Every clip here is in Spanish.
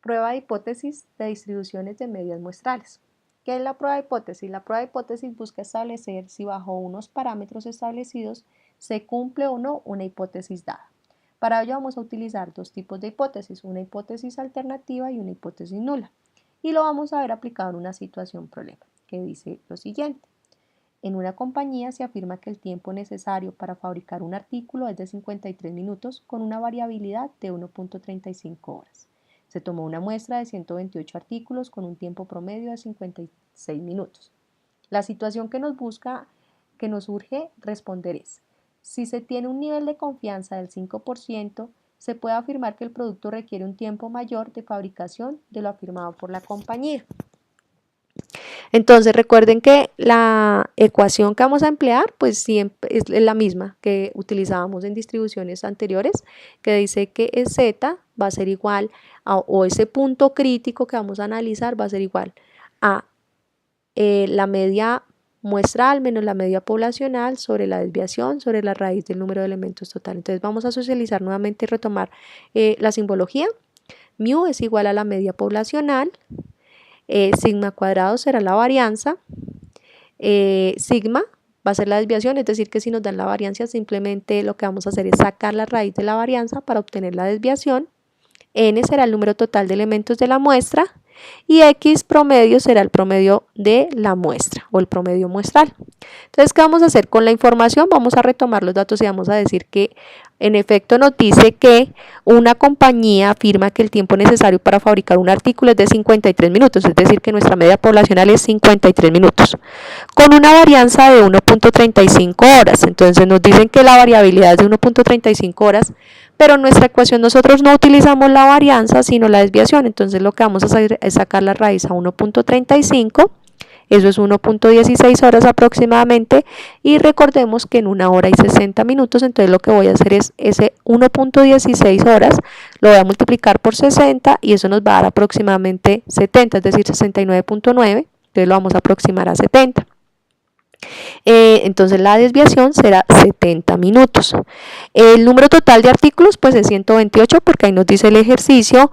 Prueba de hipótesis de distribuciones de medias muestrales. ¿Qué es la prueba de hipótesis? La prueba de hipótesis busca establecer si bajo unos parámetros establecidos se cumple o no una hipótesis dada. Para ello vamos a utilizar dos tipos de hipótesis, una hipótesis alternativa y una hipótesis nula. Y lo vamos a ver aplicado en una situación problema, que dice lo siguiente. En una compañía se afirma que el tiempo necesario para fabricar un artículo es de 53 minutos con una variabilidad de 1.35 horas. Se tomó una muestra de 128 artículos con un tiempo promedio de 56 minutos. La situación que nos urge responder es: si se tiene un nivel de confianza del 5%, se puede afirmar que el producto requiere un tiempo mayor de fabricación de lo afirmado por la compañía. Entonces recuerden que la ecuación que vamos a emplear pues siempre es la misma que utilizábamos en distribuciones anteriores, que dice que z va a ser igual a, o ese punto crítico que vamos a analizar va a ser igual a la media muestral menos la media poblacional sobre la desviación sobre la raíz del número de elementos total. Entonces vamos a socializar nuevamente y retomar la simbología. Mu es igual a la media poblacional. Sigma cuadrado será la varianza, sigma va a ser la desviación, es decir que si nos dan la varianza simplemente lo que vamos a hacer es sacar la raíz de la varianza para obtener la desviación, n será el número total de elementos de la muestra y x promedio será el promedio de la muestra o el promedio muestral. Entonces, ¿qué vamos a hacer con la información? Vamos a retomar los datos y vamos a decir que en efecto nos dice que una compañía afirma que el tiempo necesario para fabricar un artículo es de 53 minutos, es decir que nuestra media poblacional es 53 minutos, con una varianza de 1.35 horas. Entonces nos dicen que la variabilidad es de 1.35 horas, pero en nuestra ecuación nosotros no utilizamos la varianza sino la desviación. Entonces lo que vamos a hacer es sacar la raíz a 1.35, eso es 1.16 horas aproximadamente, y recordemos que en 1 hora y 60 minutos, entonces lo que voy a hacer es ese 1.16 horas, lo voy a multiplicar por 60 y eso nos va a dar aproximadamente 70, es decir 69.9, entonces lo vamos a aproximar a 70. Entonces la desviación será 70 minutos. El número total de artículos pues es 128 porque ahí nos dice el ejercicio,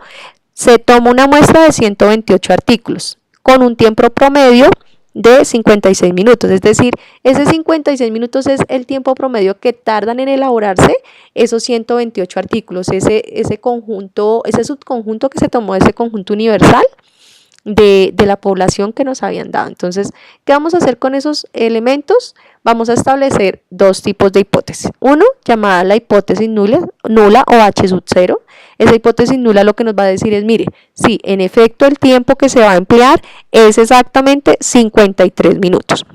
se toma una muestra de 128 artículos con un tiempo promedio de 56 minutos, es decir, ese 56 minutos es el tiempo promedio que tardan en elaborarse esos 128 artículos, ese conjunto, ese subconjunto que se tomó de ese conjunto universal de la población que nos habían dado. Entonces, ¿qué vamos a hacer con esos elementos? Vamos a establecer dos tipos de hipótesis. Uno, llamada la hipótesis nula o H sub 0. Esa hipótesis nula lo que nos va a decir es, mire, sí, en efecto el tiempo que se va a emplear es exactamente 53 minutos.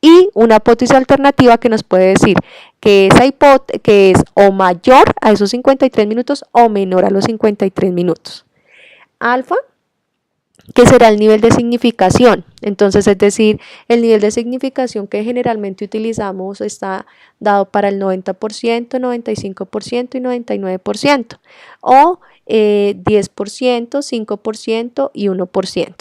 Y una hipótesis alternativa que nos puede decir que esa hipótesis que es o mayor a esos 53 minutos o menor a los 53 minutos. Alfa, que será el nivel de significación. Entonces, es decir, el nivel de significación que generalmente utilizamos está dado para el 90%, 95% y 99%, o 10%, 5% y 1%.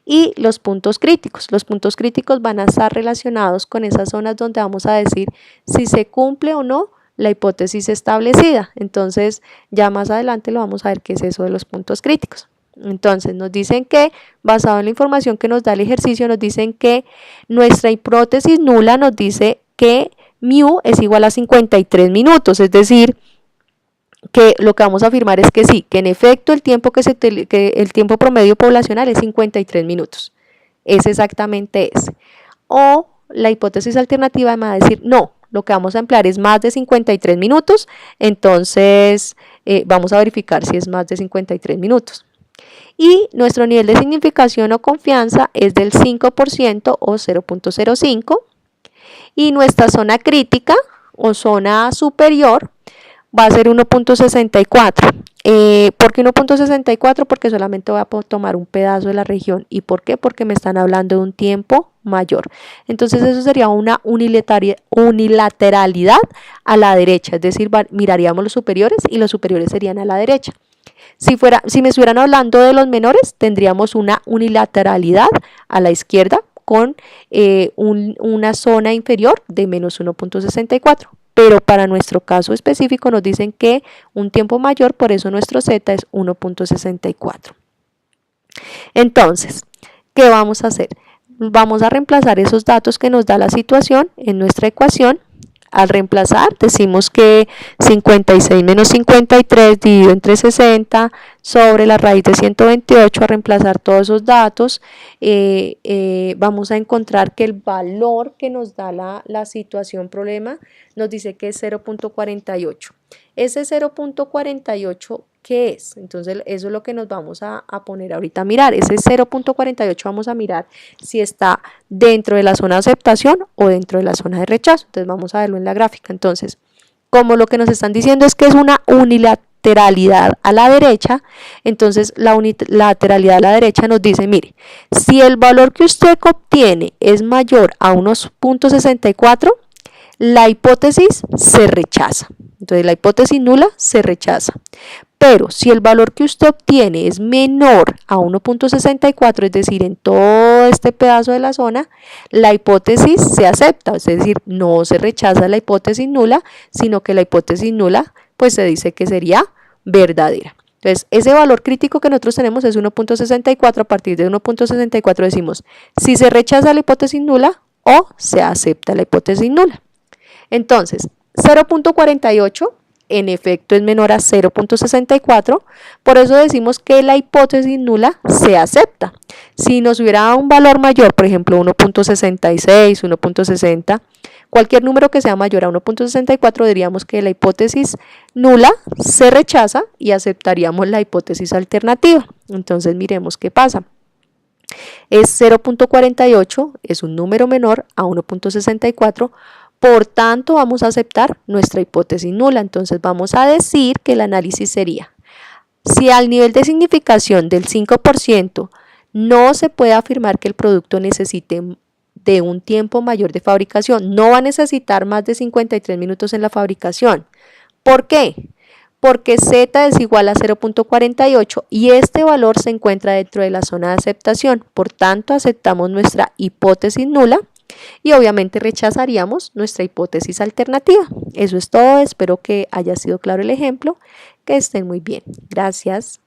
Y los puntos críticos van a estar relacionados con esas zonas donde vamos a decir si se cumple o no la hipótesis establecida. Entonces, ya más adelante lo vamos a ver qué es eso de los puntos críticos. Entonces nos dicen que, basado en la información que nos da el ejercicio, nos dicen que nuestra hipótesis nula nos dice que mu es igual a 53 minutos, es decir, que lo que vamos a afirmar es que sí, que en efecto el tiempo el tiempo promedio poblacional es 53 minutos, es exactamente ese. O la hipótesis alternativa me va a decir, no, lo que vamos a emplear es más de 53 minutos, entonces vamos a verificar si es más de 53 minutos. Y nuestro nivel de significación o confianza es del 5% o 0.05 y nuestra zona crítica o zona superior va a ser 1.64. ¿Por qué 1.64? Porque solamente voy a tomar un pedazo de la región. ¿Y por qué? Porque me están hablando de un tiempo mayor. Entonces eso sería una unilateralidad a la derecha, es decir, miraríamos los superiores y los superiores serían a la derecha. Si me estuvieran hablando de los menores, tendríamos una unilateralidad a la izquierda con una zona inferior de menos 1.64. Pero para nuestro caso específico nos dicen que un tiempo mayor, por eso nuestro z es 1.64. Entonces, ¿qué vamos a hacer? Vamos a reemplazar esos datos que nos da la situación en nuestra ecuación. Al reemplazar, decimos que 56 menos 53 dividido entre 60 sobre la raíz de 128. A reemplazar todos esos datos, vamos a encontrar que el valor que nos da la situación problema nos dice que es 0.48. Ese 0.48, ¿qué es? Entonces eso es lo que nos vamos a poner ahorita a mirar. Ese 0.48 vamos a mirar si está dentro de la zona de aceptación o dentro de la zona de rechazo. Entonces vamos a verlo en la gráfica. Entonces, como lo que nos están diciendo es que es una unilateralidad a la derecha, entonces la unilateralidad a la derecha nos dice, mire, si el valor que usted obtiene es mayor a unos 0.64, la hipótesis se rechaza. Entonces la hipótesis nula se rechaza. Pero si el valor que usted obtiene es menor a 1.64, es decir, en todo este pedazo de la zona, la hipótesis se acepta, es decir, no se rechaza la hipótesis nula, sino que la hipótesis nula pues se dice que sería verdadera. Entonces, ese valor crítico que nosotros tenemos es 1.64. A partir de 1.64 decimos si se rechaza la hipótesis nula o se acepta la hipótesis nula. Entonces, 0.48 en efecto es menor a 0.64, por eso decimos que la hipótesis nula se acepta. Si nos hubiera dado un valor mayor, por ejemplo 1.66, 1.60, cualquier número que sea mayor a 1.64, diríamos que la hipótesis nula se rechaza y aceptaríamos la hipótesis alternativa. Entonces miremos qué pasa. Es 0.48, es un número menor a 1.64, por tanto vamos a aceptar nuestra hipótesis nula. Entonces vamos a decir que el análisis sería, si al nivel de significación del 5% no se puede afirmar que el producto necesite de un tiempo mayor de fabricación, no va a necesitar más de 53 minutos en la fabricación. ¿Por qué? Porque Z es igual a 0.48 y este valor se encuentra dentro de la zona de aceptación. Por tanto, aceptamos nuestra hipótesis nula y obviamente rechazaríamos nuestra hipótesis alternativa. Eso es todo, espero que haya sido claro el ejemplo, que estén muy bien. Gracias.